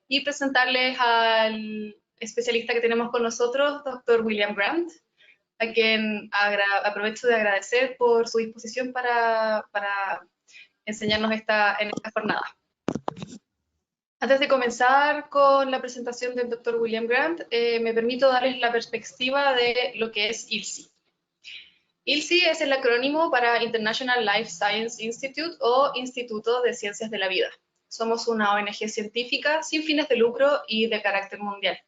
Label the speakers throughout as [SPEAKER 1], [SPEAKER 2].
[SPEAKER 1] y presentarles al especialista que tenemos con nosotros, Dr. William Grant, a quien aprovecho de agradecer por su disposición para enseñarnos en esta jornada. Antes de comenzar con la presentación del Dr. William Grant, me permito darles la perspectiva de lo que es ILSI. ILSI es el acrónimo para International Life Science Institute o Instituto de Ciencias de la Vida. Somos una ONG científica sin fines de lucro y de carácter mundial.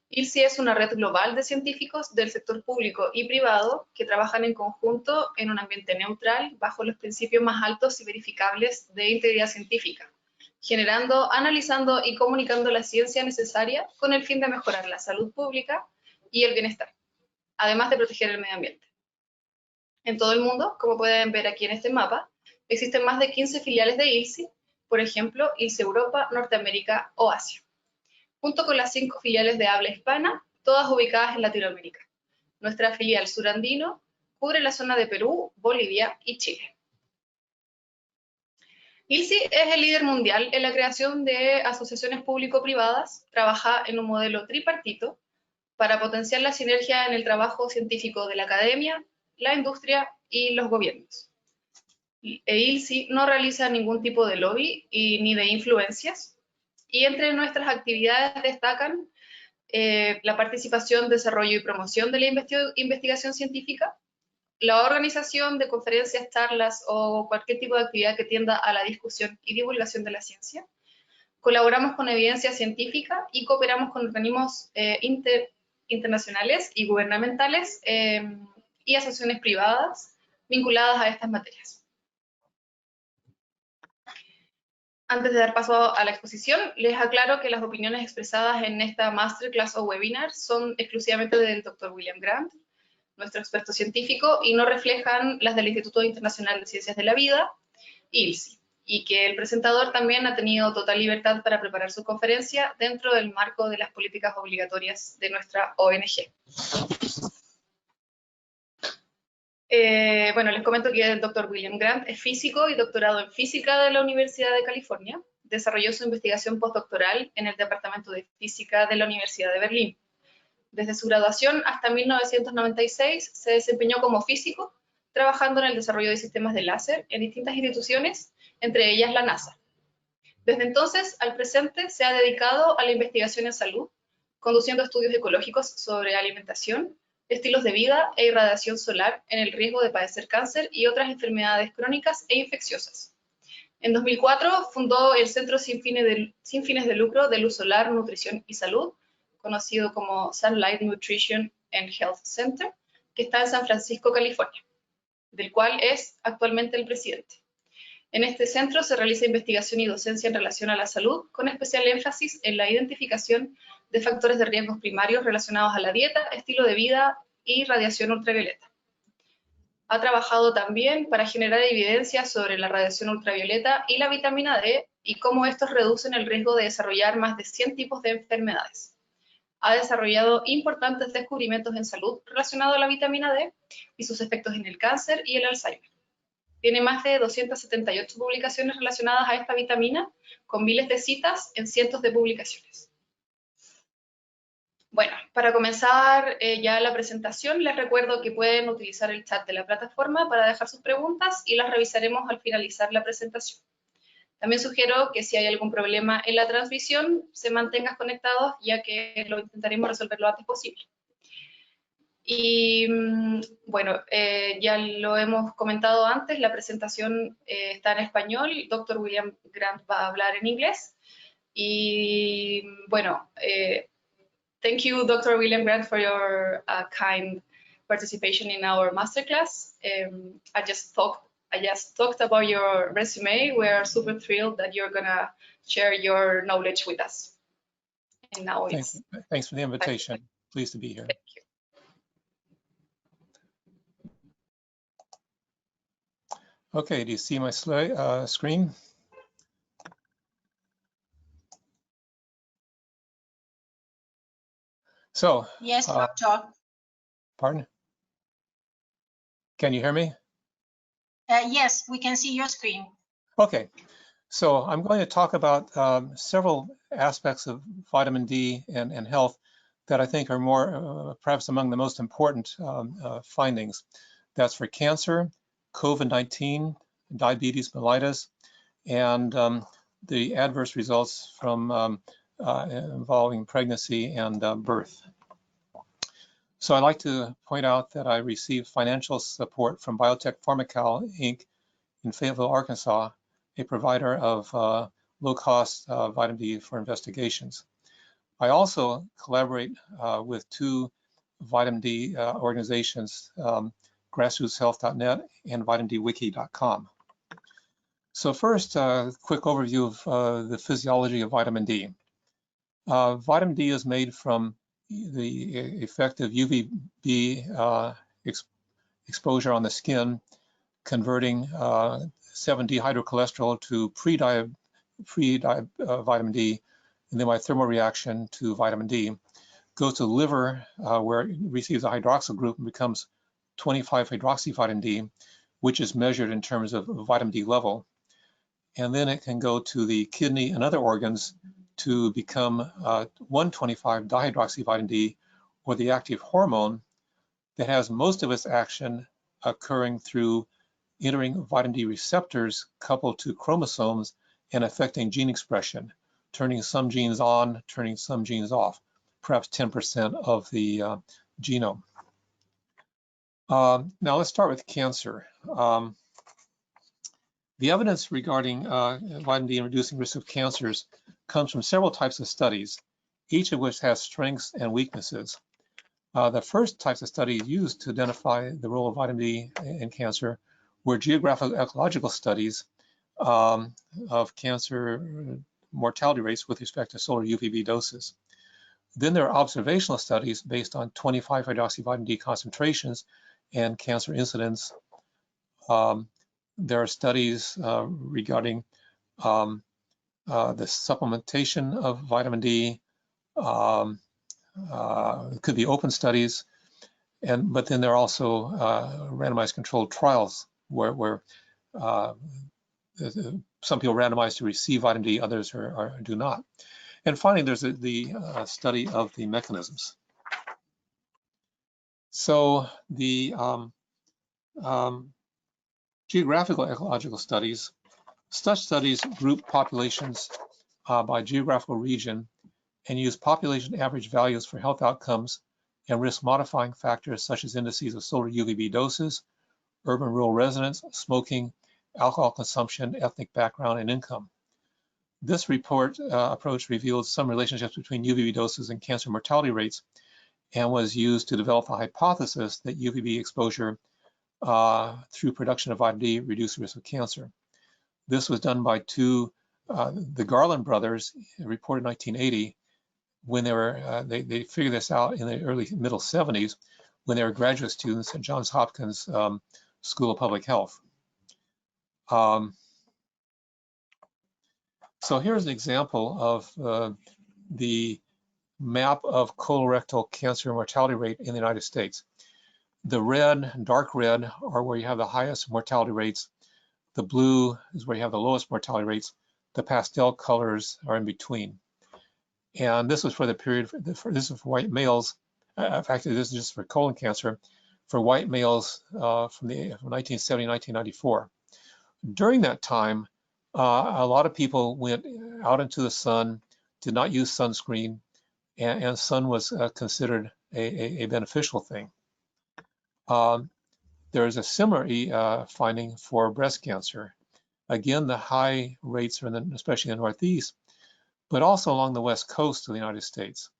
[SPEAKER 1] ILSI es una red global de científicos del sector público y privado que trabajan en conjunto en un ambiente neutral bajo los principios más altos y verificables de integridad científica, generando, analizando y comunicando la ciencia necesaria con el fin de mejorar la salud pública y el bienestar, además de proteger el medio ambiente. En todo el mundo, como pueden ver aquí en este mapa, existen más de 15 filiales de ILSI, por ejemplo, ILSI Europa, Norteamérica o Asia, junto con las 5 filiales de habla hispana, todas ubicadas en Latinoamérica. Nuestra filial Sur Andino cubre la zona de Perú, Bolivia y Chile. ILSI es el líder mundial en la creación de asociaciones público-privadas, trabaja en un modelo tripartito para potenciar la sinergia en el trabajo científico de la academia, la industria y los gobiernos. ILSI no realiza ningún tipo de lobby ni de influencias, y entre nuestras actividades destacan la participación, desarrollo y promoción de la investigación científica, la organización de conferencias, charlas o cualquier tipo de actividad que tienda a la discusión y divulgación de la ciencia. Colaboramos con evidencia científica y cooperamos con organismos internacionales y gubernamentales y asociaciones privadas vinculadas a estas materias. Antes de dar paso a la exposición, les aclaro que las opiniones expresadas en esta masterclass o webinar son exclusivamente del Dr. William Grant, nuestro experto científico, y no reflejan las del Instituto Internacional de Ciencias de la Vida, ILSI, y que el presentador también ha tenido total libertad para preparar su conferencia dentro del marco de las políticas obligatorias de nuestra ONG. Bueno, les comento que el Dr. William Grant es físico y doctorado en física de la Universidad de California. Desarrolló su investigación postdoctoral en el Departamento de Física de la Universidad de Berlín. Desde su graduación hasta 1996 se desempeñó como físico, trabajando en el desarrollo de sistemas de láser en distintas instituciones, entre ellas la NASA. Desde entonces al presente se ha dedicado a la investigación en salud, conduciendo estudios ecológicos sobre alimentación, estilos de vida e irradiación solar en el riesgo de padecer cáncer y otras enfermedades crónicas e infecciosas. En 2004 fundó el Centro sin fines de lucro de Luz Solar, Nutrición y Salud, conocido como Sunlight Nutrition and Health Center, que está en San Francisco, California, del cual es actualmente el presidente. En este centro se realiza investigación y docencia en relación a la salud, con especial énfasis en la identificación de factores de riesgos primarios relacionados a la dieta, estilo de vida y radiación ultravioleta. Ha trabajado también para generar evidencia sobre la radiación ultravioleta y la vitamina D y cómo estos reducen el riesgo de desarrollar más de 100 tipos de enfermedades. Ha desarrollado importantes descubrimientos en salud relacionados a la vitamina D y sus efectos en el cáncer y el Alzheimer. Tiene más de 278 publicaciones relacionadas a esta vitamina, con miles de citas en cientos de publicaciones. Bueno, para comenzar ya la presentación, les recuerdo que pueden utilizar el chat de la plataforma para dejar sus preguntas y las revisaremos al finalizar la presentación. También sugiero que si hay algún problema en la transmisión, se mantengan conectados, ya que lo intentaremos resolver lo antes posible. Y bueno, ya lo hemos comentado antes, la presentación está en español, Dr. William Grant va a hablar en inglés. Y bueno, thank you, Dr. William Grant, for your kind participation in our masterclass. I just talked about your resume. We are super thrilled that you're gonna share your knowledge with us. And now
[SPEAKER 2] thanks for the invitation. Pleased to be here.
[SPEAKER 1] Thank you.
[SPEAKER 2] Okay, do you see my slide, screen? So,
[SPEAKER 3] yes, Doctor.
[SPEAKER 2] Pardon? Can you hear me?
[SPEAKER 3] Yes, we can see your screen.
[SPEAKER 2] Okay, So I'm going to talk about several aspects of vitamin D and health that I think are more, perhaps among the most important findings. That's for cancer, COVID-19, diabetes mellitus, and the adverse results from involving pregnancy and birth. So I'd like to point out that I received financial support from Biotech Pharmacal, Inc. in Fayetteville, Arkansas, a provider of low-cost vitamin D for investigations. I also collaborate with two vitamin D organizations, grassrootshealth.net and vitamindwiki.com. So first, a quick overview of the physiology of vitamin D. Vitamin D is made from the effective UVB exposure on the skin, converting 7-dehydrocholesterol to pre-vitamin D, and then by thermal reaction to vitamin D. Goes to the liver, where it receives a hydroxyl group and becomes 25-hydroxyvitamin D, which is measured in terms of vitamin D level. And then it can go to the kidney and other organs to become 1,25-dihydroxyvitamin D, or the active hormone that has most of its action occurring through entering vitamin D receptors coupled to chromosomes and affecting gene expression, turning some genes on, turning some genes off, perhaps 10% of the genome. Now let's start with cancer. The evidence regarding vitamin D and reducing risk of cancers comes from several types of studies, each of which has strengths and weaknesses. The first types of studies used to identify the role of vitamin D in cancer were geographical ecological studies of cancer mortality rates with respect to solar UVB doses. Then there are observational studies based on 25-hydroxyvitamin D concentrations and cancer incidence. There are studies regarding the supplementation of vitamin D. It could be open studies, but then there are also randomized controlled trials where some people randomized to receive vitamin D, others do not. And finally, there's the study of the mechanisms. So the geographical ecological studies, such studies group populations by geographical region and use population average values for health outcomes and risk modifying factors such as indices of solar UVB doses, urban-rural residence, smoking, alcohol consumption, ethnic background, and income. This report approach revealed some relationships between UVB doses and cancer mortality rates and was used to develop a hypothesis that UVB exposure through production of vitamin D reduced risk of cancer. This was done by the Garland brothers, reported in 1980, when they figured this out in the middle 70s when they were graduate students at Johns Hopkins School of Public Health. So here's an example of the map of colorectal cancer mortality rate in the United States. The red, dark red, are where you have the highest mortality rates. The blue is where you have the lowest mortality rates. The pastel colors are in between. And this was for the period, this is for white males. In fact, this is just for colon cancer, for white males from 1970 to 1994. During that time, a lot of people went out into the sun, did not use sunscreen, and sun was considered a beneficial thing. There is a similar finding for breast cancer. Again, the high rates are especially in the Northeast, but also along the West Coast of the United States.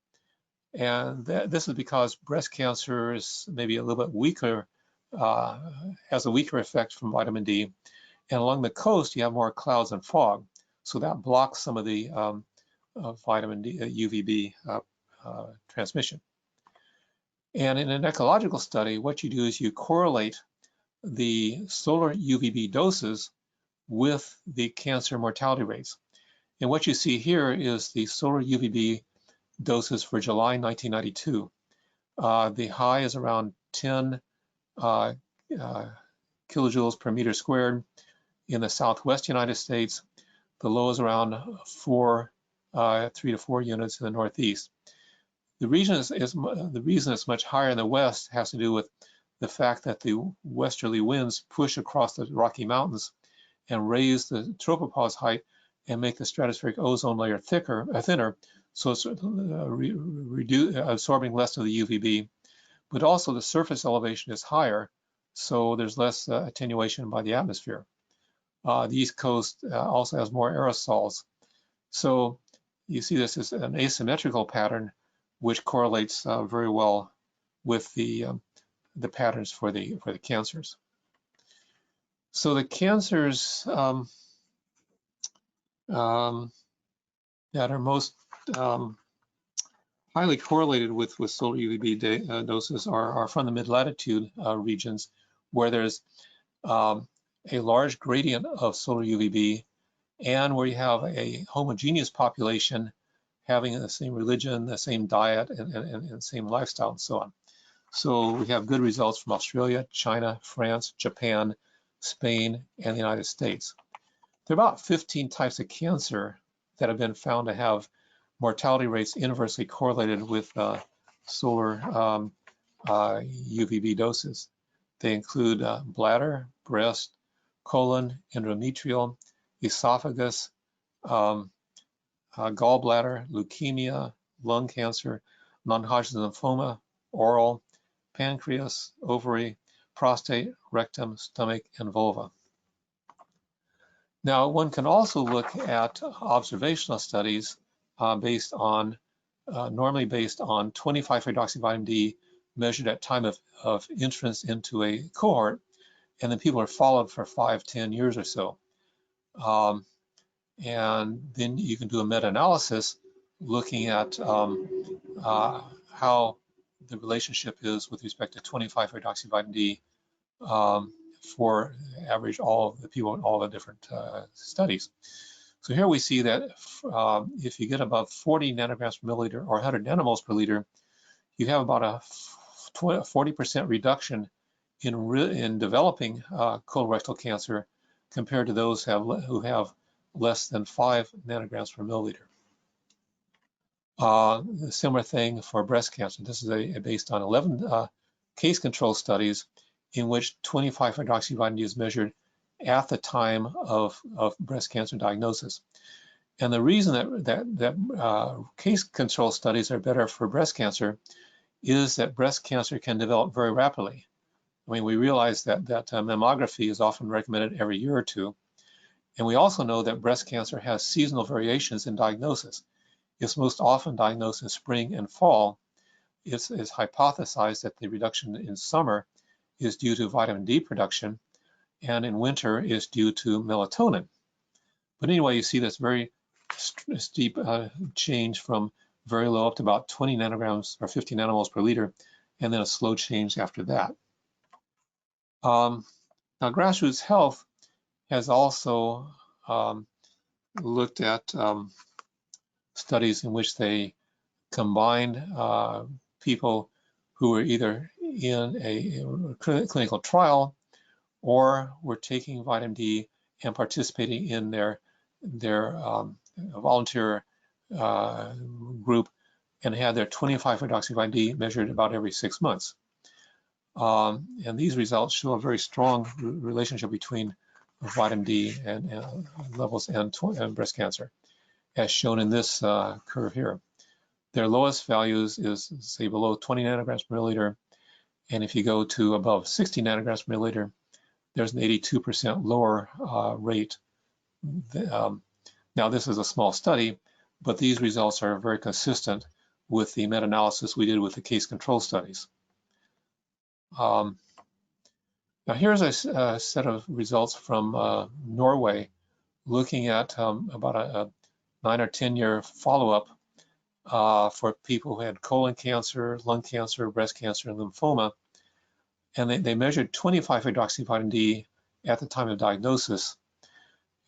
[SPEAKER 2] And this is because breast cancer is maybe a little bit weaker, has a weaker effect from vitamin D. And along the coast, you have more clouds and fog. So that blocks some of the vitamin D, UVB transmission. And in an ecological study, what you do is you correlate the solar UVB doses with the cancer mortality rates. And what you see here is the solar UVB doses for July 1992. The high is around 10 kilojoules per meter squared in the Southwest United States. The low is around 3 to 4 units in the Northeast. The reason it's much higher in the West has to do with the fact that the westerly winds push across the Rocky Mountains and raise the tropopause height and make the stratospheric ozone layer thinner, so it's absorbing less of the UVB. But also the surface elevation is higher, so there's less attenuation by the atmosphere. The East Coast also has more aerosols. So you see this as an asymmetrical pattern, which correlates very well with the patterns for the cancers. So the cancers that are most highly correlated with solar UVB doses are from the mid-latitude regions, where there's a large gradient of solar UVB, and where you have a homogeneous population having the same religion, the same diet, and the same lifestyle, and so on. So we have good results from Australia, China, France, Japan, Spain, and the United States. There are about 15 types of cancer that have been found to have mortality rates inversely correlated with solar UVB doses. They include bladder, breast, colon, endometrial, esophagus, gallbladder, leukemia, lung cancer, non-Hodgkin's lymphoma, oral, pancreas, ovary, prostate, rectum, stomach, and vulva. Now, one can also look at observational studies normally based on 25-hydroxyvitamin D measured at time of entrance into a cohort, and then people are followed for 5-10 years or so. And then you can do a meta-analysis looking at how the relationship is with respect to 25-hydroxyvitamin D for average all of the people in all the different studies. So here we see that if you get above 40 nanograms per milliliter or 100 nanomoles per liter, you have about a 40% reduction in developing colorectal cancer compared to those who have less than 5 nanograms per milliliter. The similar thing for breast cancer. This is based on 11 case control studies in which 25-hydroxyvitamin D is measured at the time of breast cancer diagnosis. And the reason that case control studies are better for breast cancer is that breast cancer can develop very rapidly. I mean, we realize that mammography is often recommended every year or two. And we also know that breast cancer has seasonal variations in diagnosis. It's most often diagnosed in spring and fall. It's hypothesized that the reduction in summer is due to vitamin D production, and in winter is due to melatonin. But anyway, you see this very steep change from very low up to about 20 nanograms or 50 nanomoles per liter, and then a slow change after that. Now, Grassroots Health has also looked at studies in which they combined people who were either in a clinical trial or were taking vitamin D and participating in their volunteer group, and had their 25-hydroxyvitamin D measured about every 6 months. And these results show a very strong relationship between vitamin D and levels and breast cancer, as shown in this curve here. Their lowest values is, say, below 20 nanograms per milliliter, and if you go to above 60 nanograms per milliliter, there's an 82% lower rate. Now, this is a small study, but these results are very consistent with the meta-analysis we did with the case control studies. Now, here's a set of results from Norway, looking at about a 9 or 10 year follow-up for people who had colon cancer, lung cancer, breast cancer, and lymphoma. And they measured 25-hydroxyvitamin D at the time of diagnosis.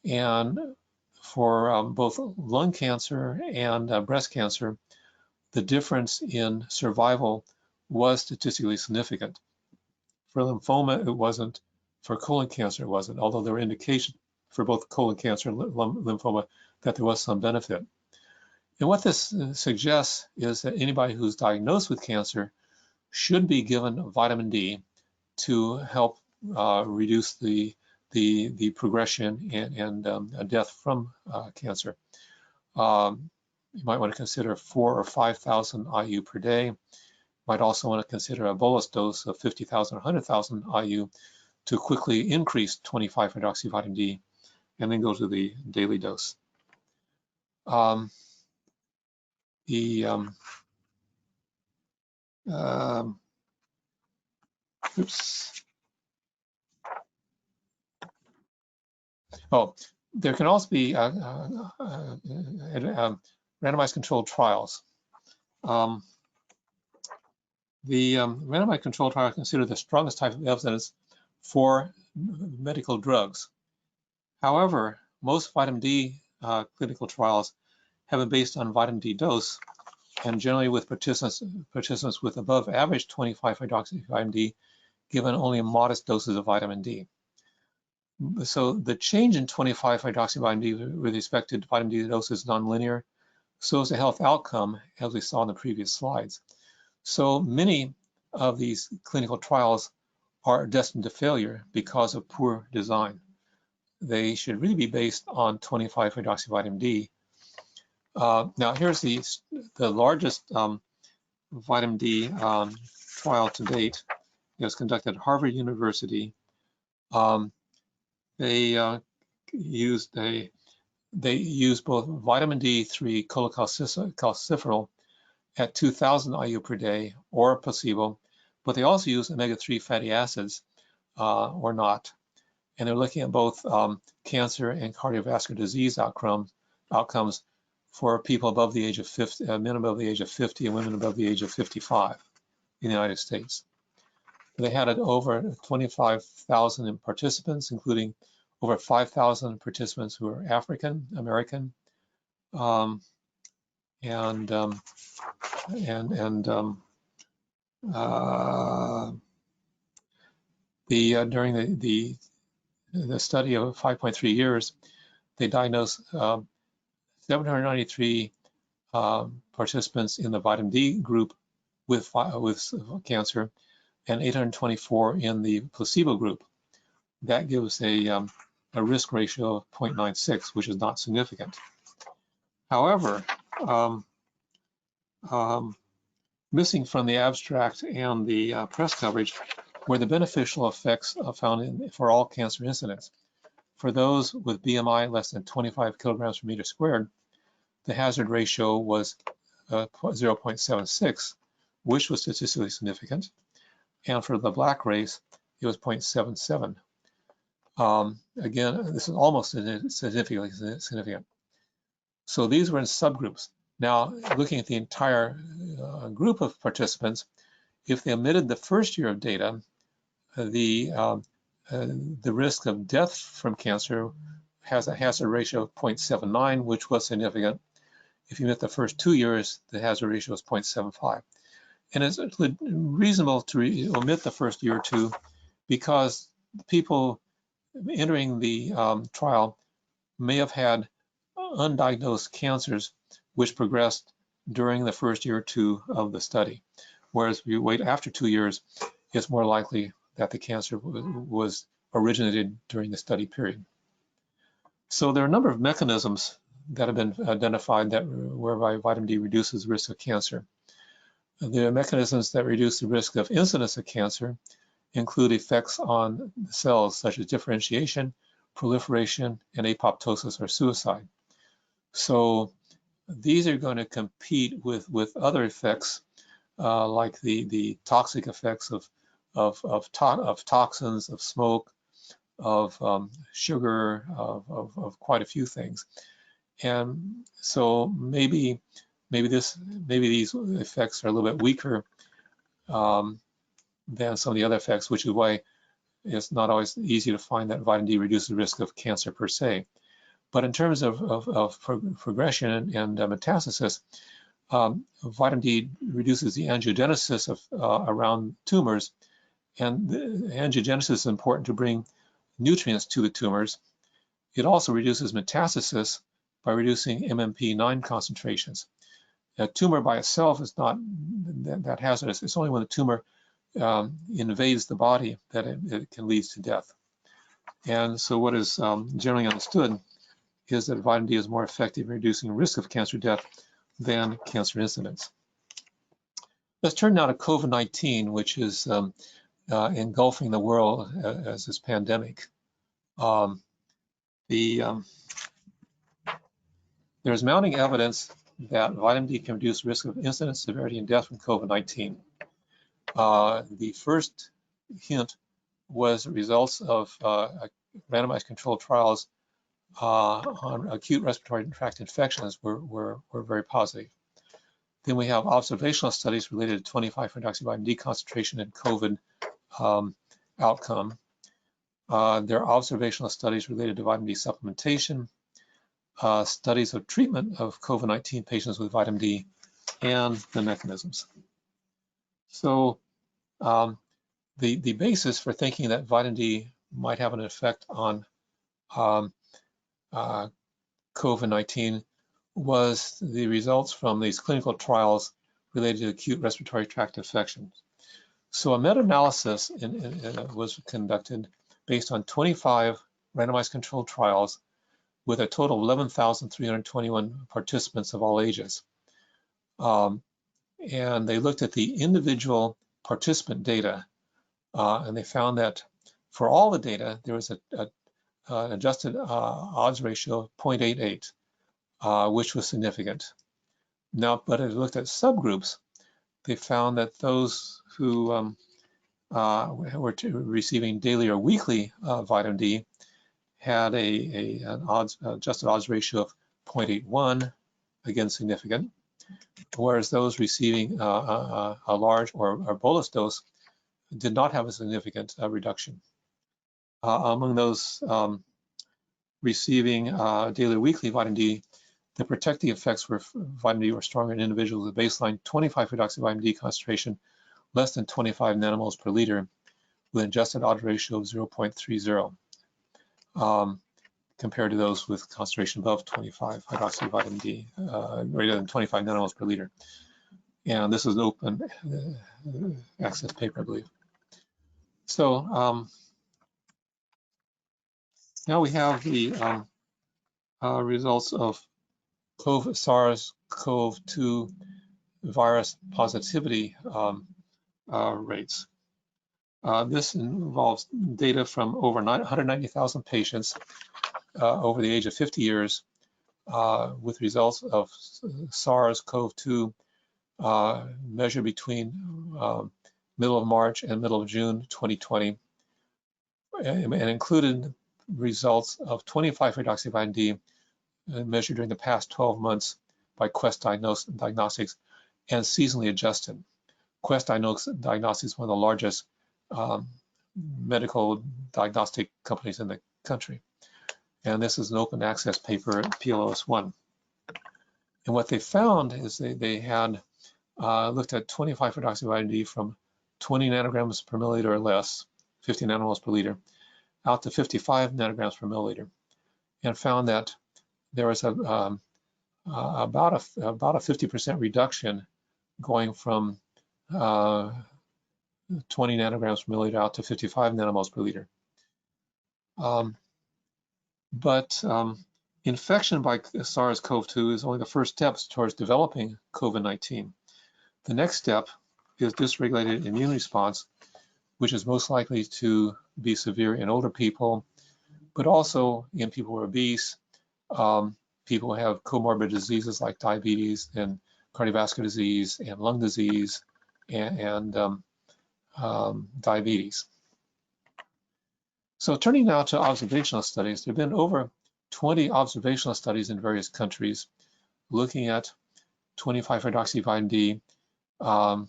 [SPEAKER 2] And for both lung cancer and breast cancer, the difference in survival was statistically significant. For lymphoma, it wasn't. For colon cancer, it wasn't, although there were indications for both colon cancer and lymphoma, that there was some benefit. And what this suggests is that anybody who's diagnosed with cancer should be given vitamin D to help reduce the progression and death from cancer. You might want to consider 4,000 or 5,000 IU per day. Might also want to consider a bolus dose of 50,000 or 100,000 IU to quickly increase 25-hydroxyvitamin D, and then go to the daily dose. Oh, there can also be randomized controlled trials. The randomized controlled trial is considered the strongest type of evidence for medical drugs. However, most vitamin D clinical trials have been based on vitamin D dose, and generally with participants with above average 25-hydroxyvitamin D given only modest doses of vitamin D. So the change in 25-hydroxyvitamin D with respect to vitamin D dose is nonlinear. So is the health outcome, as we saw in the previous slides. So many of these clinical trials are destined to failure because of poor design. They should really be based on 25-hydroxyvitamin D. Now here's the largest vitamin D trial to date. It was conducted at Harvard University. They used both vitamin D3 cholecalciferol at 2,000 IU per day or a placebo, but they also used omega-3 fatty acids or not. And they're looking at both cancer and cardiovascular disease outcomes for people above the age of 50, men above the age of 50 and women above the age of 55 in the United States. They had over 25,000 participants, including over 5,000 participants who are African American, during the study of 5.3 years, they diagnosed 793 participants in the vitamin D group with cancer, and 824 in the placebo group. That gives a risk ratio of 0.96, which is not significant. However, missing from the abstract and the press coverage were the beneficial effects found for all cancer incidents. For those with BMI less than 25 kilograms per meter squared, the hazard ratio was 0.76, which was statistically significant. And for the black race, it was 0.77. Again, this is almost significantly significant. So these were in subgroups. Now, looking at the entire group of participants, if they omitted the first year of data, the risk of death from cancer has a hazard ratio of 0.79, which was significant. If you omit the first 2 years, the hazard ratio is 0.75. And it's reasonable to omit the first year or two because people entering the trial may have had undiagnosed cancers which progressed during the first year or two of the study. Whereas if you wait after 2 years, it's more likely that the cancer was originated during the study period. So there are a number of mechanisms that have been identified whereby vitamin D reduces the risk of cancer. The mechanisms that reduce the risk of incidence of cancer include effects on cells such as differentiation, proliferation, and apoptosis or suicide. So these are going to compete with other effects like the toxic effects of toxins, of smoke, of sugar, of quite a few things. And so maybe these effects are a little bit weaker than some of the other effects, which is why it's not always easy to find that vitamin D reduces the risk of cancer per se. But in terms of progression and metastasis, vitamin D reduces the angiogenesis around tumors, and the angiogenesis is important to bring nutrients to the tumors. It also reduces metastasis by reducing MMP9 concentrations. A tumor by itself is not that hazardous. It's only when the tumor invades the body that it can lead to death. And so what is generally understood is that vitamin D is more effective in reducing risk of cancer death than cancer incidence. Let's turn now to COVID-19, which is engulfing the world as this pandemic. There's mounting evidence that vitamin D can reduce risk of incidence, severity, and death from COVID-19. The first hint was results of randomized controlled trials on acute respiratory tract infections were very positive. Then we have observational studies related to 25-hydroxyvitamin D concentration in COVID outcome. There are observational studies related to vitamin D supplementation, studies of treatment of COVID-19 patients with vitamin D, and the mechanisms. So the basis for thinking that vitamin D might have an effect on COVID-19 was the results from these clinical trials related to acute respiratory tract infections. So a meta-analysis was conducted based on 25 randomized controlled trials with a total of 11,321 participants of all ages. And they looked at the individual participant data, and they found that for all the data, there was an adjusted odds ratio of 0.88, which was significant. Now, but as they looked at subgroups, they found that those who were receiving daily or weekly vitamin D had an adjusted odds ratio of 0.81, again significant, whereas those receiving a large or bolus dose did not have a significant reduction. Among those receiving daily or weekly vitamin D, the protective effects for vitamin D were stronger in individuals with baseline 25-hydroxyvitamin D concentration less than 25 nanomoles per liter, with an adjusted odds ratio of 0.30, compared to those with concentration above 25 hydroxyvitamin D, greater than 25 nanomoles per liter. And this is an open access paper, I believe. So now we have the results of SARS-CoV-2 virus positivity rates. This involves data from over 190,000 patients over the age of 50 years with results of SARS-CoV-2 measured between middle of March and middle of June 2020, and included results of 25-hydroxyvitamin D measured during the past 12 months by Quest Diagnostics and seasonally adjusted. Quest Diagnostics is one of the largest medical diagnostic companies in the country. And this is an open access paper at PLOS1. And what they found is they had looked at 25-hydroxyvitamin D from 20 nanograms per milliliter or less, 50 nanomoles per liter, out to 55 nanograms per milliliter, and found that there was about a 50% reduction going from 20 nanograms per milliliter out to 55 nanomoles per liter. But infection by SARS-CoV-2 is only the first steps towards developing COVID-19. The next step is dysregulated immune response, which is most likely to be severe in older people, but also in people who are obese, people who have comorbid diseases like diabetes and cardiovascular disease and lung disease and diabetes. So turning now to observational studies, there have been over 20 observational studies in various countries looking at 25-hydroxyvitamin D and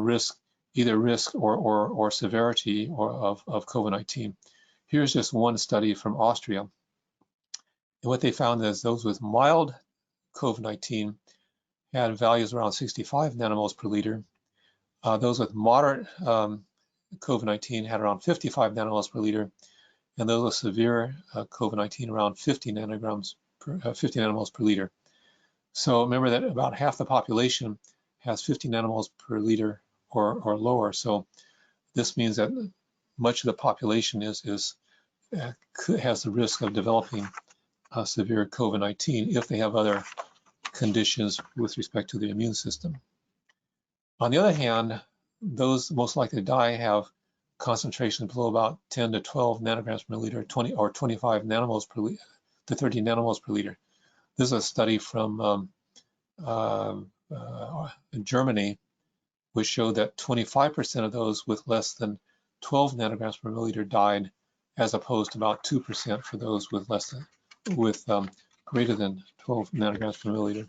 [SPEAKER 2] risk, either risk or severity of COVID-19. Here's just one study from Austria. And what they found is those with mild COVID-19 had values around 65 nanomoles per liter. Those with moderate COVID-19 had around 55 nanomoles per liter, and those with severe COVID-19 around 50 nanomoles per liter. So remember that about half the population has 50 nanomoles per liter or lower. So this means that much of the population has the risk of developing severe COVID-19 if they have other conditions with respect to the immune system. On the other hand, those most likely to die have concentrations below about 10 to 12 nanograms per liter, 20 or 25 nanomoles per liter to 30 nanomoles per liter. This is a study from Germany, which showed that 25% of those with less than 12 nanograms per milliliter died, as opposed to about 2% for those with greater than 12 nanograms per milliliter.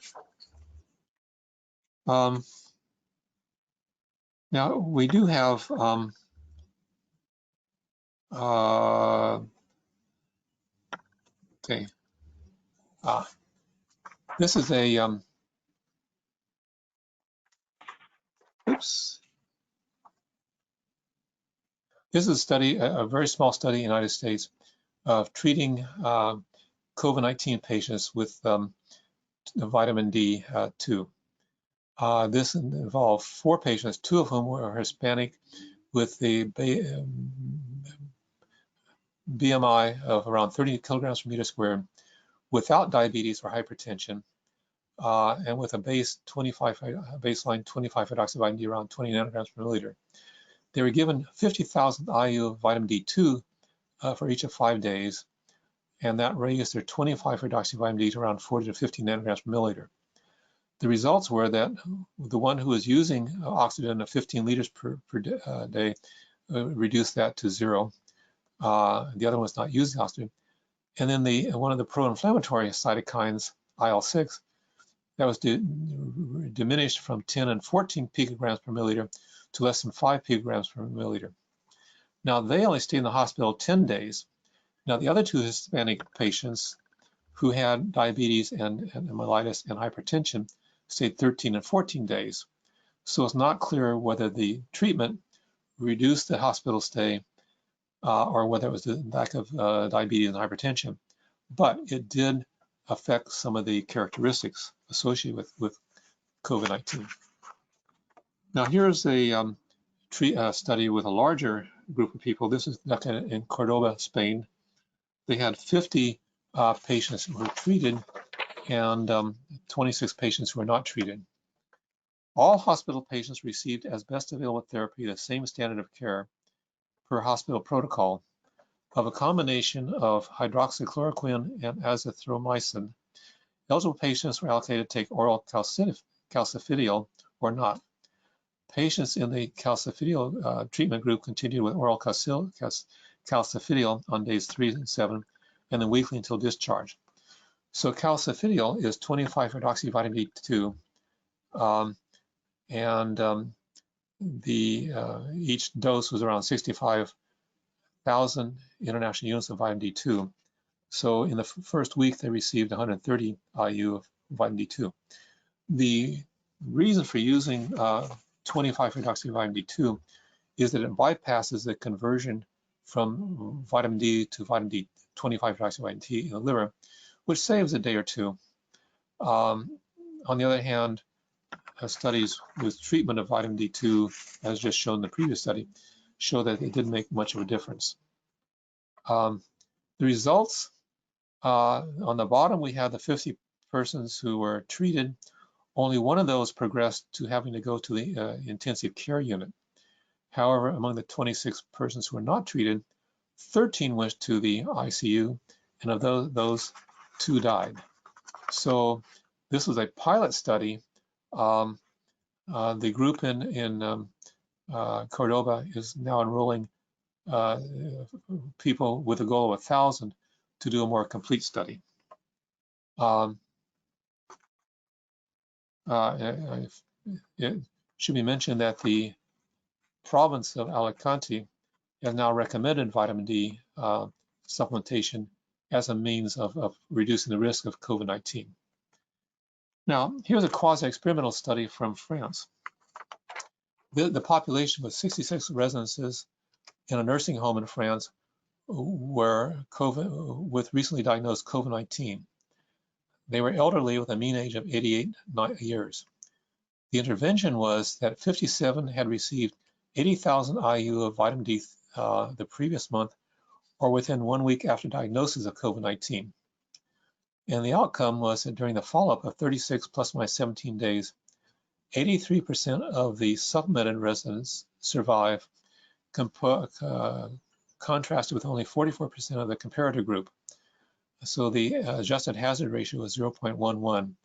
[SPEAKER 2] Now we do have this is a This is a study, a very small study in the United States of treating COVID-19 patients with vitamin D2. This involved 4 patients, 2 of whom were Hispanic with a BMI of around 30 kilograms per meter squared, without diabetes or hypertension, and with a baseline 25 hydroxyvitamin D around 20 nanograms per milliliter. They were given 50,000 IU of vitamin D2 for each of 5 days, and that raised their 25 hydroxyvitamin D to around 40 to 50 nanograms per milliliter. The results were that the one who was using oxygen of 15 liters per day reduced that to 0. The other one was not using oxygen. And then one of the pro-inflammatory cytokines, IL-6, that was diminished from 10 and 14 picograms per milliliter to less than 5 picograms per milliliter. Now, they only stayed in the hospital 10 days. Now, the other 2 Hispanic patients who had diabetes and mellitus and hypertension stayed 13 and 14 days. So it's not clear whether the treatment reduced the hospital stay or whether it was the lack of diabetes and hypertension, but it did affect some of the characteristics associated with COVID-19. Now here's a study with a larger group of people. This is conducted in Cordoba, Spain. They had 50 patients who were treated and 26 patients who were not treated. All hospital patients received as best available therapy the same standard of care per hospital protocol of a combination of hydroxychloroquine and azithromycin. Eligible patients were allocated to take oral calcifediol or not. Patients in the calcifediol treatment group continued with oral calcifediol on days 3 and 7, and then weekly until discharge. So calcifediol is 25 hydroxyvitamin D2, and each dose was around 65,000 international units of vitamin D2. So in the first week, they received 130 IU of vitamin D2. The reason for using 25 hydroxyvitamin D2 is that it bypasses the conversion from vitamin D to vitamin D 25 hydroxyvitamin D in the liver, which saves a day or 2. On the other hand, studies with treatment of vitamin D2, as just shown in the previous study, show that it didn't make much of a difference. The results, on the bottom, we have the 50 persons who were treated. Only one of those progressed to having to go to the intensive care unit. However, among the 26 persons who were not treated, 13 went to the ICU, and of those 2 died. So this was a pilot study. The group in Cordoba is now enrolling people with a goal of 1,000 to do a more complete study. It should be mentioned that the province of Alicante has now recommended vitamin D supplementation as a means of reducing the risk of COVID-19. Now, here's a quasi-experimental study from France. The population was 66 residences in a nursing home in France were with recently diagnosed COVID-19. They were elderly with a mean age of 88 years. The intervention was that 57 had received 80,000 IU of vitamin D the previous month or within 1 week after diagnosis of COVID-19. And the outcome was that during the follow-up of 36 plus minus 17 days, 83% of the supplemented residents survive, contrasted with only 44% of the comparator group. So the adjusted hazard ratio was 0.11,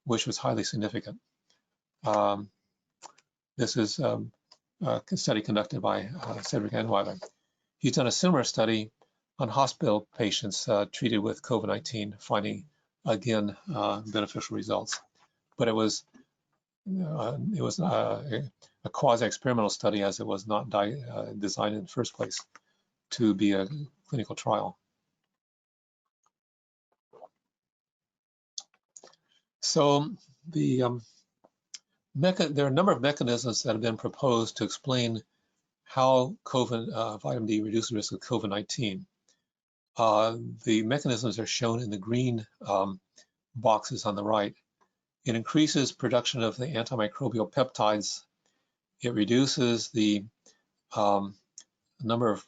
[SPEAKER 2] which was highly significant. This is a study conducted by Cedric Enweiler. He's done a similar study on hospital patients treated with COVID-19, finding, again, beneficial results. But it was a quasi-experimental study, as it was not designed in the first place to be a clinical trial. So there are a number of mechanisms that have been proposed to explain how vitamin D reduces the risk of COVID-19. The mechanisms are shown in the green boxes on the right. It increases production of the antimicrobial peptides. It reduces the number of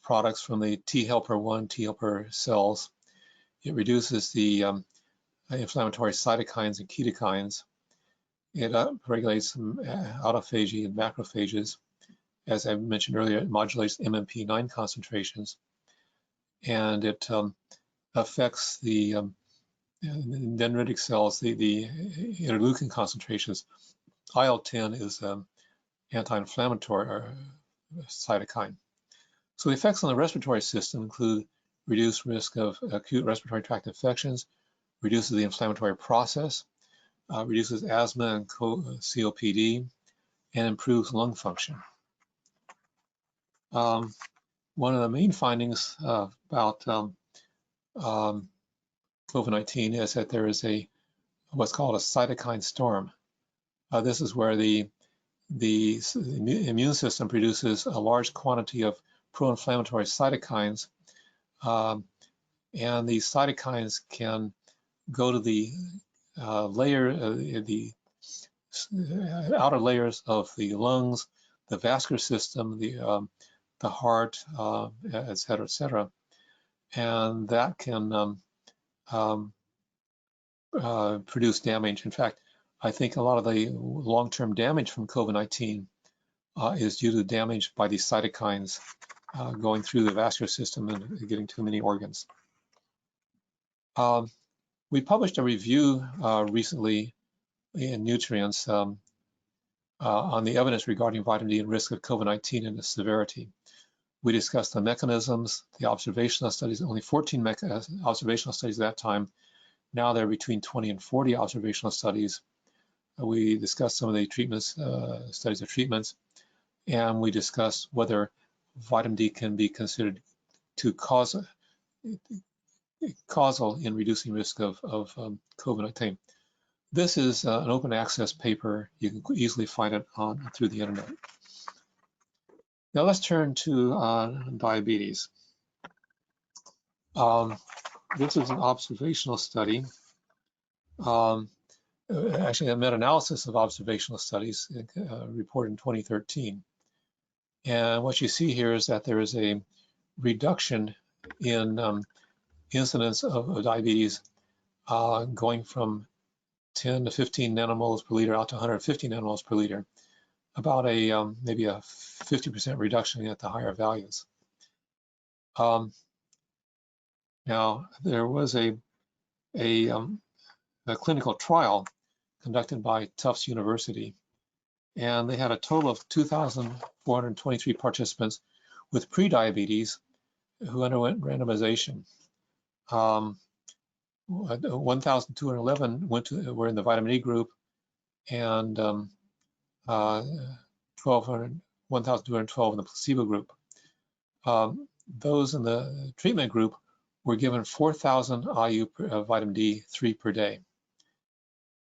[SPEAKER 2] products from the T helper 1, T helper cells. It reduces the inflammatory cytokines and ketokines. It regulates autophagy and macrophages. As I mentioned earlier, it modulates MMP9 concentrations. And it affects the dendritic cells, the interleukin concentrations. IL-10 is anti-inflammatory cytokine. So the effects on the respiratory system include reduced risk of acute respiratory tract infections, reduces the inflammatory process, reduces asthma and COPD, and improves lung function. One of the main findings about COVID-19 is that there is what's called a cytokine storm. This is where the immune system produces a large quantity of pro-inflammatory cytokines, and these cytokines can go to the outer layers of the lungs, the vascular system, the heart, et cetera, and that can produce damage. In fact, I think a lot of the long-term damage from COVID-19 is due to damage by these cytokines going through the vascular system and getting too many organs. We published a review recently in Nutrients on the evidence regarding vitamin D and risk of COVID-19 and its severity. We discussed the mechanisms, the observational studies, only 14 observational studies at that time. Now there are between 20 and 40 observational studies. We discussed some of the studies of treatments, and we discussed whether vitamin D can be considered to causal in reducing risk of COVID-19. This is an open access paper. You can easily find it through the internet. Now let's turn to diabetes. This is an observational study, actually a meta-analysis of observational studies reported in 2013. And what you see here is that there is a reduction in incidence of diabetes going from 10 to 15 nanomoles per liter out to 150 nanomoles per liter, about maybe a 50% reduction at the higher values. Now, there was a clinical trial conducted by Tufts University, and they had a total of 2,423 participants with pre-diabetes who underwent randomization. 1,211 were in the vitamin E group, and 1,212 in the placebo group. Those in the treatment group were given 4,000 IU of vitamin D3 per day.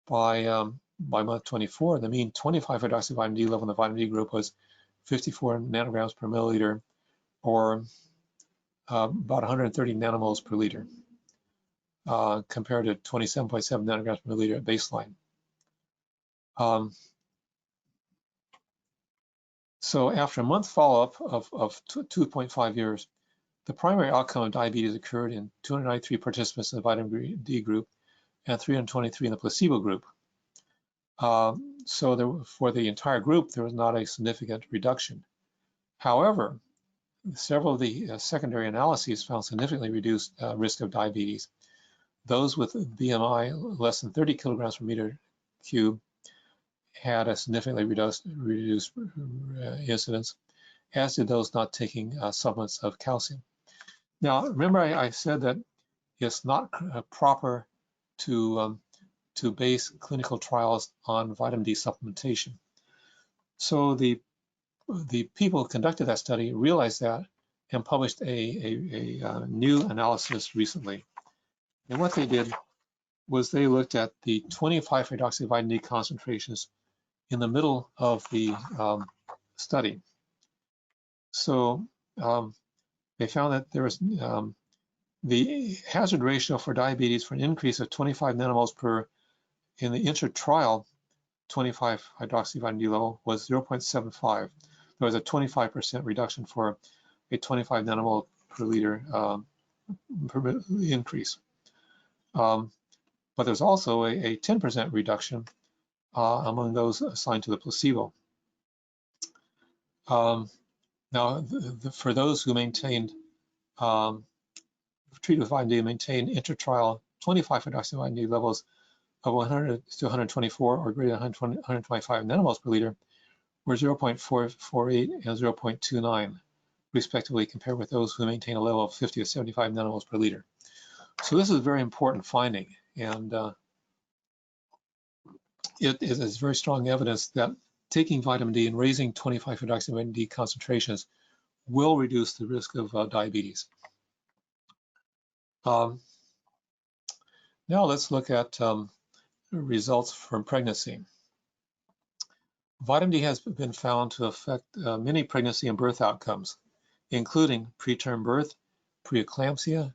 [SPEAKER 2] By month 24, the mean 25 hydroxy vitamin D level in the vitamin D group was 54 nanograms per milliliter, or about 130 nanomoles per liter, compared to 27.7 nanograms per liter at baseline. So after a month follow-up of 2.5 years, the primary outcome of diabetes occurred in 293 participants in the vitamin D group and 323 in the placebo group. So for the entire group, there was not a significant reduction. However, several of the secondary analyses found significantly reduced risk of diabetes. Those with BMI less than 30 kilograms per meter cube had a significantly reduced incidence, as did those not taking supplements of calcium. Now, remember I said that it's not proper to base clinical trials on vitamin D supplementation. So the people who conducted that study realized that and published a new analysis recently. And what they did was they looked at the 25-hydroxyvitamin D concentrations in the middle of the study. So they found that there was the hazard ratio for diabetes for an increase of 25 nanomoles per in the intra-trial 25-hydroxyvitamin D level was 0.75. There was a 25% reduction for a 25 nanomole per liter increase. But there's also a 10% reduction among those assigned to the placebo. Now, for those who maintained, treated with vitamin D, maintained intra-trial 25-hydroxyvitamin D levels of 100 to 124 or greater than 125 nanomoles per liter were 0.448 and 0.29, respectively, compared with those who maintain a level of 50 to 75 nanomoles per liter. So this is a very important finding, and it is very strong evidence that taking vitamin D and raising 25-hydroxyvitamin D concentrations will reduce the risk of diabetes. Now let's look at results from pregnancy. Vitamin D has been found to affect many pregnancy and birth outcomes, including preterm birth, pre-eclampsia,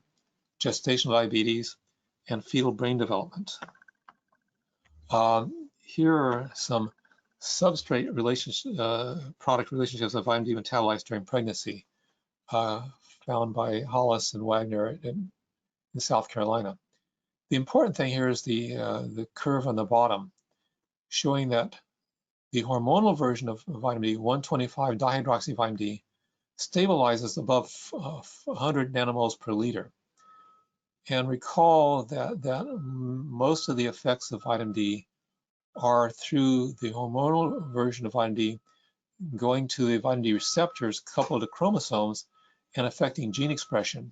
[SPEAKER 2] gestational diabetes, and fetal brain development. Here are some substrate product relationships of vitamin D metabolites during pregnancy, found by Hollis and Wagner in South Carolina. The important thing here is the curve on the bottom, showing that the hormonal version of vitamin D, 125 dihydroxyvitamin D, stabilizes above 100 nanomoles per liter. And recall that most of the effects of vitamin D are through the hormonal version of vitamin D going to the vitamin D receptors coupled to chromosomes and affecting gene expression.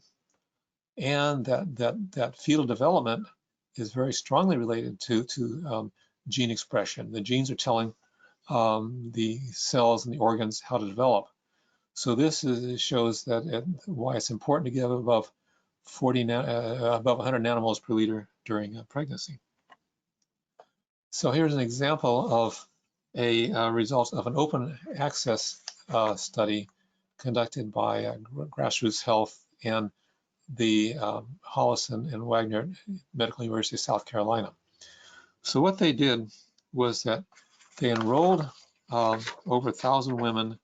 [SPEAKER 2] And that fetal development is very strongly related to gene expression. The genes are telling the cells and the organs how to develop. So this shows that why it's important to give above 100 nanomoles per liter during pregnancy. So here's an example of a result of an open access study conducted by Grassroots Health and the Hollis and Wagner Medical University of South Carolina. So what they did was that they enrolled over 1,000 women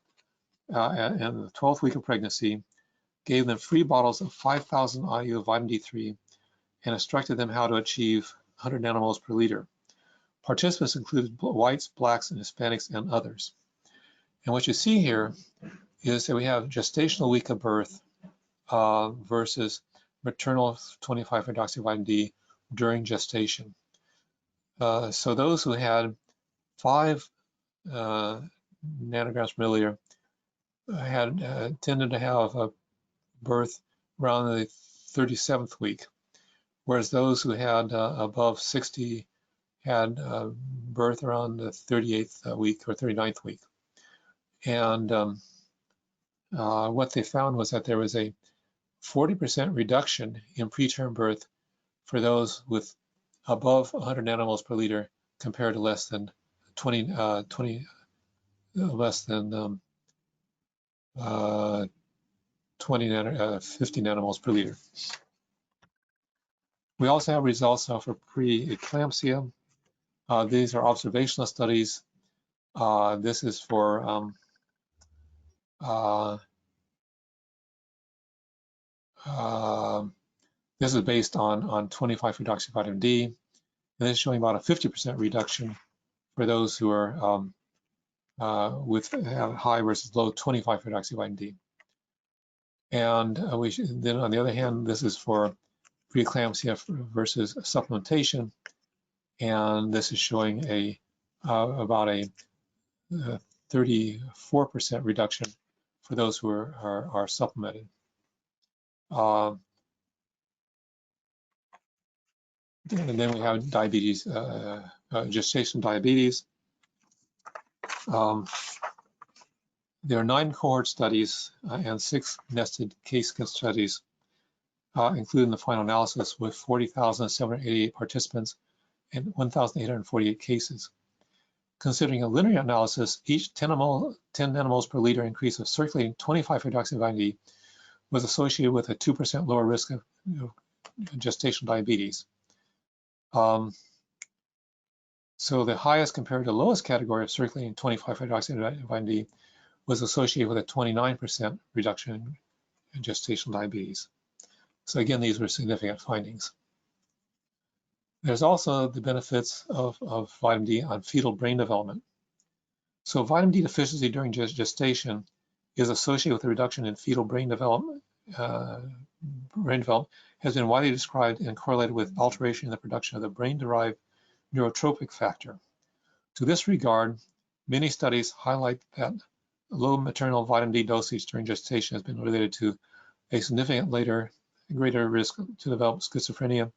[SPEAKER 2] in the 12th week of pregnancy, gave them free bottles of 5,000 IU of vitamin D3, and instructed them how to achieve 100 nanomoles per liter. Participants included whites, blacks, and Hispanics, and others. And what you see here is that we have gestational week of birth versus maternal 25-hydroxyvitamin D during gestation. So those who had 5 nanograms per milliliter had tended to have a birth around the 37th week, whereas those who had above 60 had birth around the 38th week or 39th week. And what they found was that there was a 40% reduction in preterm birth for those with above 100 nanomoles per liter compared to less than 20 50 nanomoles per liter. We also have results for pre-eclampsia. These are observational studies. This is for this is based on 25-hydroxyvitamin D, and this is showing about a 50% reduction for those who are with high versus low 25-hydroxyvitamin D. And then on the other hand, this is for preeclampsia versus supplementation, and this is showing about a 34% reduction for those who are supplemented. And then we have diabetes, gestational diabetes. There are 9 cohort studies and 6 nested case studies, including the final analysis with 40,788 participants and 1,848 cases. Considering a linear analysis, each 10 nanomoles per liter increase of circulating 25-hydroxyvitamin D was associated with a 2% lower risk of gestational diabetes. So the highest compared to lowest category of circulating 25-hydroxyvitamin D was associated with a 29% reduction in gestational diabetes. So again, these were significant findings. There's also the benefits of vitamin D on fetal brain development. So vitamin D deficiency during gestation is associated with a reduction in fetal brain development. Has been widely described and correlated with alteration in the production of the brain-derived neurotropic factor. To this regard, many studies highlight that low maternal vitamin D dosage during gestation has been related to a significant greater risk to develop schizophrenia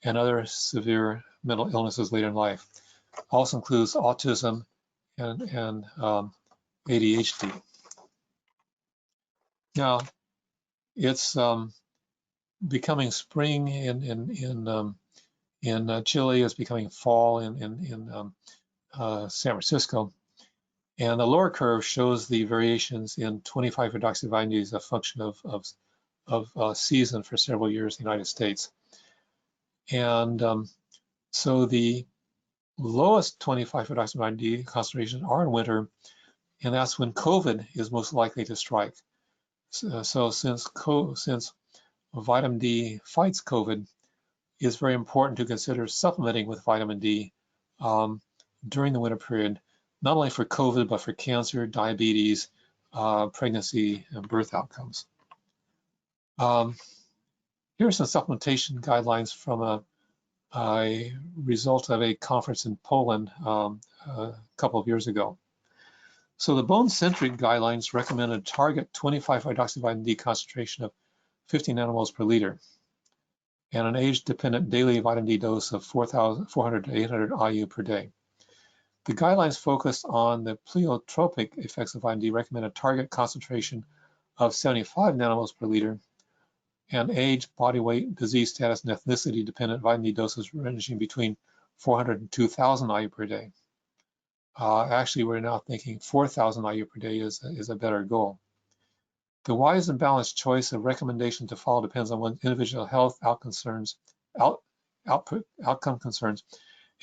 [SPEAKER 2] and other severe mental illnesses later in life. Also includes autism and ADHD. Now, it's becoming spring in Chile. It's becoming fall in San Francisco. And the lower curve shows the variations in 25-hydroxyvitamin D as a function of season for several years in the United States. And so the lowest 25-hydroxyvitamin D concentrations are in winter, and that's when COVID is most likely to strike. So since vitamin D fights COVID, it's very important to consider supplementing with vitamin D during the winter period, not only for COVID, but for cancer, diabetes, pregnancy, and birth outcomes. Here are some supplementation guidelines from a result of a conference in Poland a couple of years ago. So the bone-centric guidelines recommend a target 25-hydroxyvitamin D concentration of 50 nanomoles per liter and an age-dependent daily vitamin D dose of 400 to 800 IU per day. The guidelines focused on the pleiotropic effects of vitamin D, recommend a target concentration of 75 nanomoles per liter and age, body weight, disease status, and ethnicity dependent vitamin D doses ranging between 400 and 2,000 IU per day. Actually, we're now thinking 4,000 IU per day is a better goal. The wise and balanced choice of recommendation to follow depends on one's individual health outcome concerns,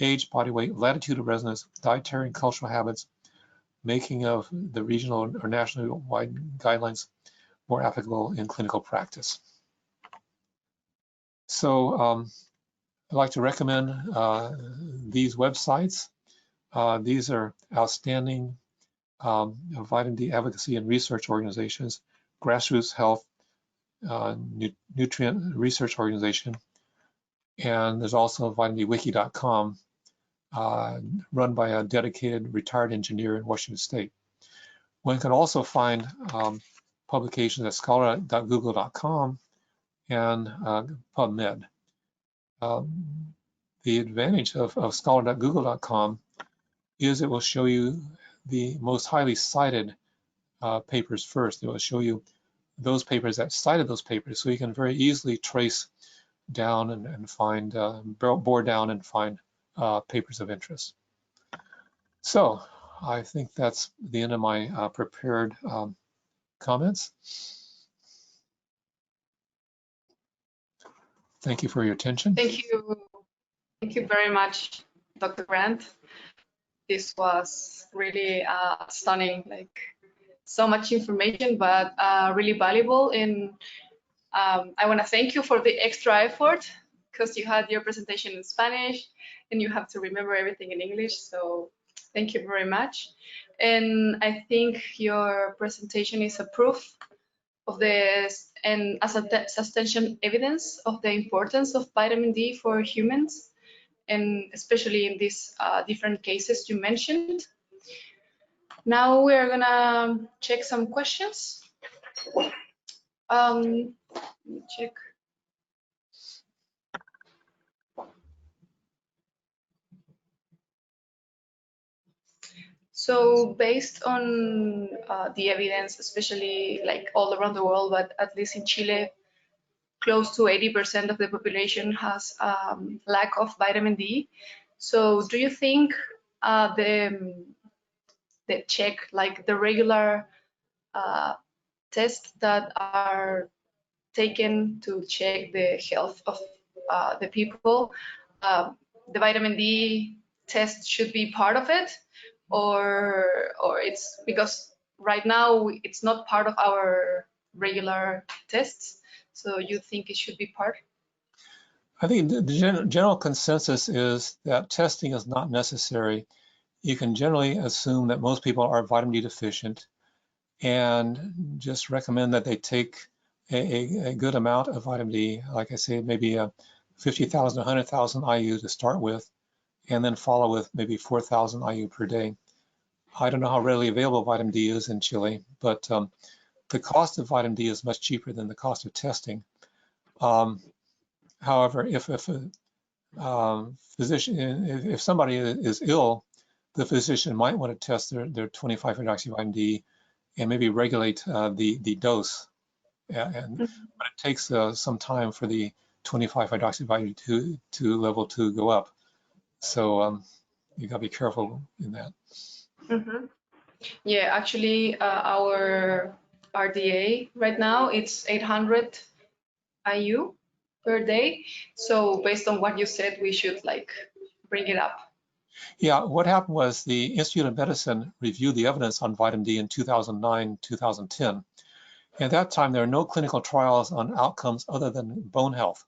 [SPEAKER 2] age, body weight, latitude of residence, dietary and cultural habits, making of the regional or national-wide guidelines more applicable in clinical practice. So I'd like to recommend these websites. These are outstanding vitamin D advocacy and research organizations: Grassroots Health, Nutrient Research Organization, and there's also vitamindwiki.com, run by a dedicated retired engineer in Washington State. One can also find publications at scholar.google.com and PubMed. The advantage of scholar.google.com is it will show you the most highly cited papers first. It will show you those papers that cited those papers, so you can very easily trace down and find, bore down and find papers of interest. So I think that's the end of my prepared comments. Thank you for your attention.
[SPEAKER 1] Thank you. Thank you very much, Dr. Grant. This was really stunning, like so much information, but really valuable. And I want to thank you for the extra effort because you had your presentation in Spanish and you have to remember everything in English. So thank you very much. And I think your presentation is a proof of this and as a substantial evidence of the importance of vitamin D for humans, and especially in these different cases you mentioned. Now we are gonna check some questions. Let me check. So based on the evidence, especially like all around the world, but at least in Chile, close to 80% of the population has lack of vitamin D. So do you think the check, like the regular tests that are taken to check the health of the people, the vitamin D test should be part of it, or it's because right now it's not part of our regular tests, so you think it should be part?
[SPEAKER 2] I think the general consensus is that testing is not necessary. You can generally assume that most people are vitamin D deficient and just recommend that they take a good amount of vitamin D, like I say, maybe 50,000, 100,000 IU to start with, and then follow with maybe 4,000 IU per day. I don't know how readily available vitamin D is in Chile, but the cost of vitamin D is much cheaper than the cost of testing. However, if a physician, if somebody is ill, the physician might want to test their 25-hydroxyvitamin D and maybe regulate the dose. But it takes some time for the 25-hydroxyvitamin D level to go up. So you gotta be careful in that.
[SPEAKER 1] Yeah, actually, our RDA right now it's 800 IU per day. So based on what you said, we should like bring it up.
[SPEAKER 2] Yeah, what happened was the Institute of Medicine reviewed the evidence on vitamin D in 2009, 2010. At that time, there were no clinical trials on outcomes other than bone health.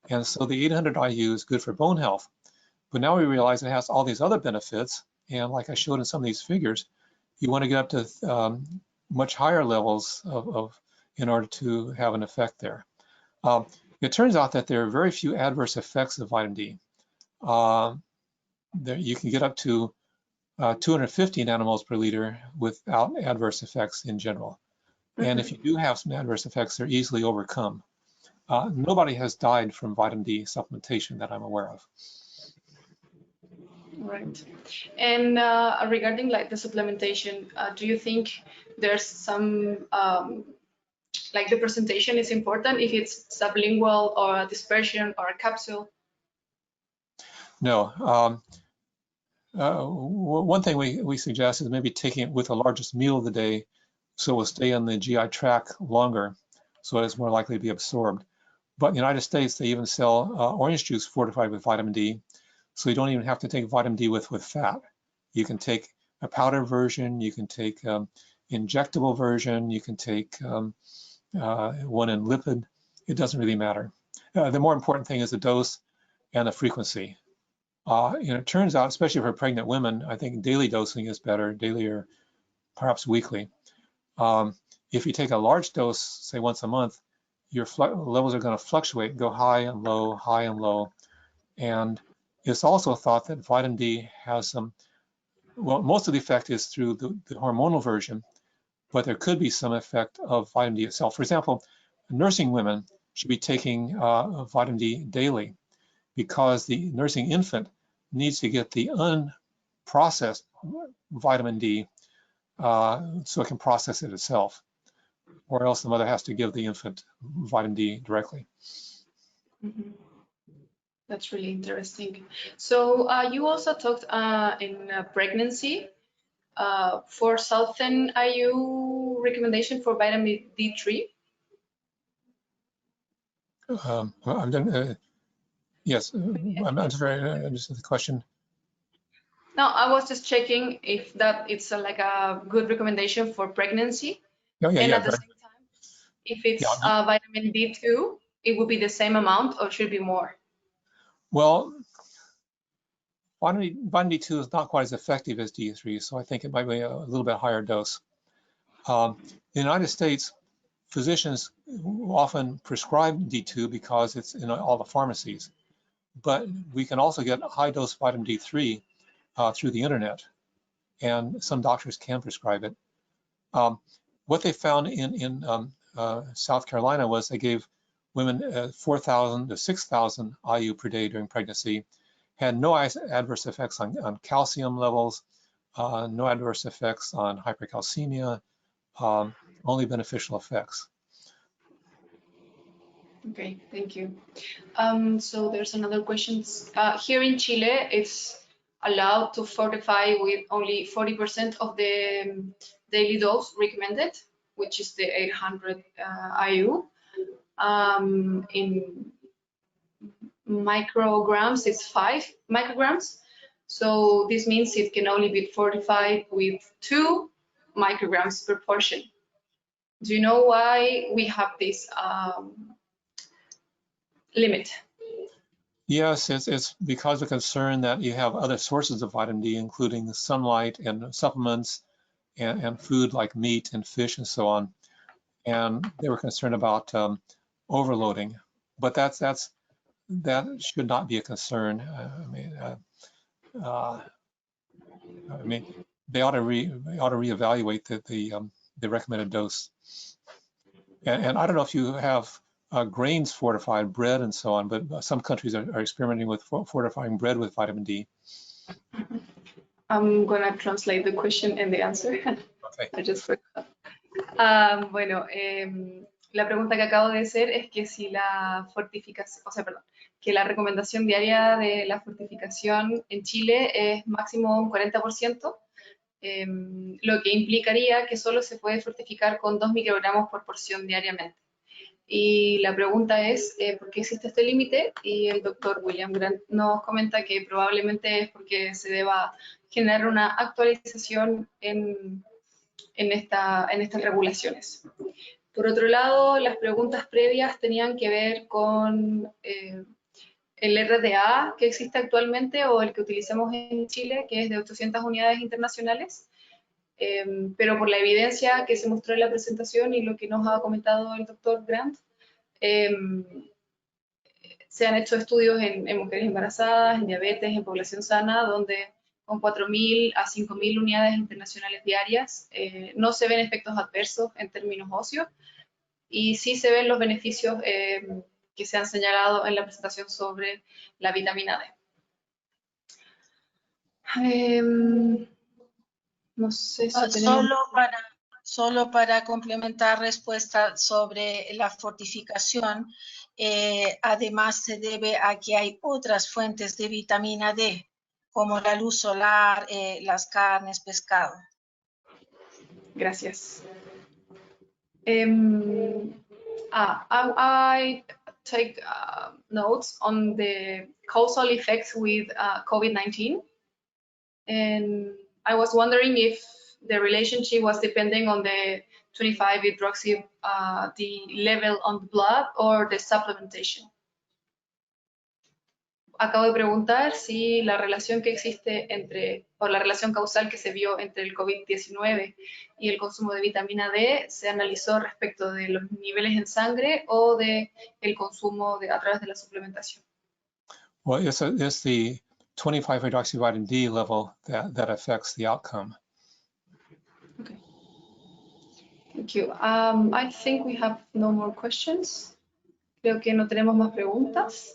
[SPEAKER 2] And so the 800 IU is good for bone health. But now we realize it has all these other benefits. And like I showed in some of these figures, you want to get up to much higher levels in order to have an effect there. It turns out that there are very few adverse effects of vitamin D. You can get up to 250 nanomoles per liter without adverse effects in general. And if you do have some adverse effects, they're easily overcome. Nobody has died from vitamin D supplementation that I'm aware of.
[SPEAKER 1] Right. And regarding like the supplementation, do you think there's some like the presentation is important if it's sublingual or a dispersion or a capsule?
[SPEAKER 2] No. One thing we suggest is maybe taking it with the largest meal of the day, so it will stay in the GI tract longer, so it's more likely to be absorbed. But in the United States, they even sell orange juice fortified with vitamin D, so you don't even have to take vitamin D with fat. You can take a powder version, you can take injectable version, you can take one in lipid. It doesn't really matter. The more important thing is the dose and the frequency. It turns out, especially for pregnant women, I think daily dosing is better, daily or perhaps weekly. If you take a large dose, say once a month, your levels are going to fluctuate, go high and low, high and low. And it's also thought that vitamin D has some, well, most of the effect is through the hormonal version, but there could be some effect of vitamin D itself. For example, nursing women should be taking vitamin D daily because the nursing infant needs to get the unprocessed vitamin D so it can process it itself, or else the mother has to give the infant vitamin D directly.
[SPEAKER 1] That's really interesting. So you also talked in pregnancy for Southern IU recommendation for vitamin D3.
[SPEAKER 2] I'm done. Yes, I'm sorry, I understand the question.
[SPEAKER 1] No, I was just checking if that it's like a good recommendation for pregnancy.
[SPEAKER 2] Oh, yeah,
[SPEAKER 1] And
[SPEAKER 2] yeah.
[SPEAKER 1] at the same time, if it's
[SPEAKER 2] Yeah.
[SPEAKER 1] vitamin D2, it would be the same amount or should be more?
[SPEAKER 2] Well, vitamin D2 is not quite as effective as D3, so I think it might be a little bit higher dose. In the United States, physicians often prescribe D2 because it's in all the pharmacies, but we can also get high-dose vitamin D3 through the internet, and some doctors can prescribe it. What they found in South Carolina was they gave women 4,000 to 6,000 IU per day during pregnancy, had no adverse effects on calcium levels, no adverse effects on hypercalcemia, only beneficial effects.
[SPEAKER 1] Okay, thank you. So there's another question. Here in Chile, it's allowed to fortify with only 40% of the daily dose recommended, which is the 800 IU. In micrograms, it's 5 micrograms. So this means it can only be fortified with 2 micrograms per portion. Do you know why we have this limit?
[SPEAKER 2] Yes, it's because of concern that you have other sources of vitamin D, including sunlight and supplements and food like meat and fish and so on. And they were concerned about overloading, but that should not be a concern. I mean, they ought to reevaluate the recommended dose. And I don't know if you have grains fortified bread and so on, but some countries are experimenting with fortifying bread with vitamin D.
[SPEAKER 1] I'm gonna translate the question and the answer.
[SPEAKER 2] Okay.
[SPEAKER 1] I just forgot. Bueno, la pregunta que acabo de hacer es que si la fortificación, o sea, perdón, que la recomendación diaria de la fortificación en Chile es máximo un 40%, lo que implicaría que solo se puede fortificar con 2 microgramos por porción diariamente. Y la pregunta es, ¿por qué existe este límite? Y el doctor William Grant nos comenta que probablemente es porque se deba generar una actualización en estas regulaciones. Por otro lado, las preguntas previas tenían que ver con el RDA que existe actualmente o el que utilizamos en Chile, que es de 800 unidades internacionales, pero por la evidencia que se mostró en la presentación y lo que nos ha comentado el doctor Grant, se han hecho estudios en mujeres embarazadas, en diabetes, en población sana, donde con 4.000 a 5.000 unidades internacionales diarias no se ven efectos adversos en términos óseos y sí se ven los beneficios que se han señalado en la presentación sobre la vitamina D. No sé si tenemos...
[SPEAKER 3] Solo para complementar respuesta sobre la fortificación, además se debe a que hay otras fuentes de vitamina D, como la luz solar, las carnes, pescado.
[SPEAKER 1] Gracias. I take notes on the causal effects with COVID-19, and I was wondering if the relationship was depending on the 25-hydroxy the level on the blood or the supplementation. Acabo de preguntar si la relación que existe o la relación causal que se vio entre el COVID-19 y el consumo de vitamina D se analizó respecto de los niveles en sangre o de el consumo a través de la suplementación.
[SPEAKER 2] Well, it's the 25-hydroxyvitamin D level that affects the outcome.
[SPEAKER 1] Okay. Thank you. I think we have no more questions. Creo que no tenemos más preguntas.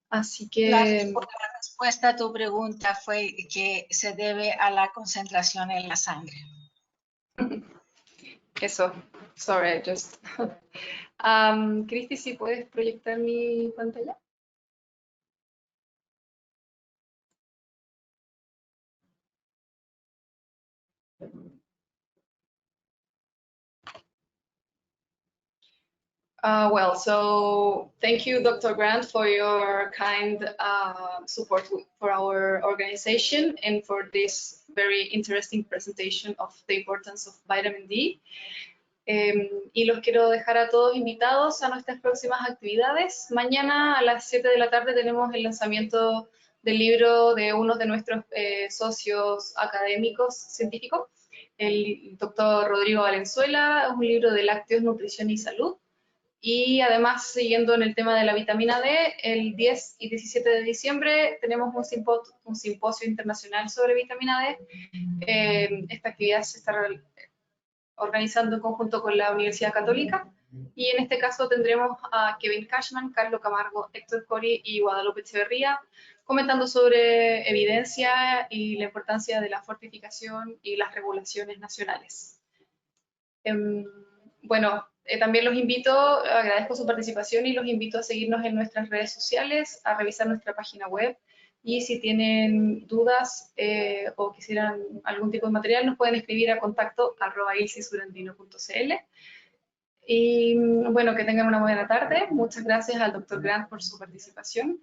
[SPEAKER 1] Así que...
[SPEAKER 3] La respuesta a tu pregunta fue que se debe a la concentración en la sangre.
[SPEAKER 1] Eso. Sorry, I just... Cristi, ¿sí puedes proyectar mi pantalla? Well, so thank you, Dr. Grant, for your kind support for our organization and for this very interesting presentation of the importance of vitamin D. Y los quiero dejar a todos invitados a nuestras próximas actividades. Mañana a las 7 de la tarde tenemos el lanzamiento del libro de uno de nuestros socios académicos científicos, el doctor Rodrigo Valenzuela. Es un libro de lácteos, nutrición y salud. Y además, siguiendo en el tema de la vitamina D, el 10 y 17 de diciembre tenemos un simposio internacional sobre vitamina D. Esta actividad se está organizando en conjunto con la Universidad Católica, y en este caso tendremos a Kevin Cashman, Carlos Camargo, Héctor Cori y Guadalupe Echeverría comentando sobre evidencia y la importancia de la fortificación y las regulaciones nacionales. Bueno, también los invito, agradezco su participación y los invito a seguirnos en nuestras redes sociales, a revisar nuestra página web, y si tienen dudas o quisieran algún tipo de material, nos pueden escribir a contacto@ilsisurandino.cl. Y bueno, que tengan una buena tarde. Muchas gracias al Dr. Grant por su participación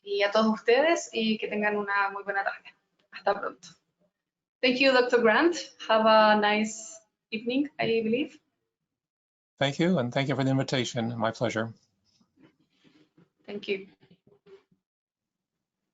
[SPEAKER 1] y a todos ustedes, y que tengan una muy buena tarde. Hasta pronto. Thank you, Dr. Grant. Have a nice evening, I believe.
[SPEAKER 2] Thank you, and thank you for the invitation. My pleasure.
[SPEAKER 1] Thank you.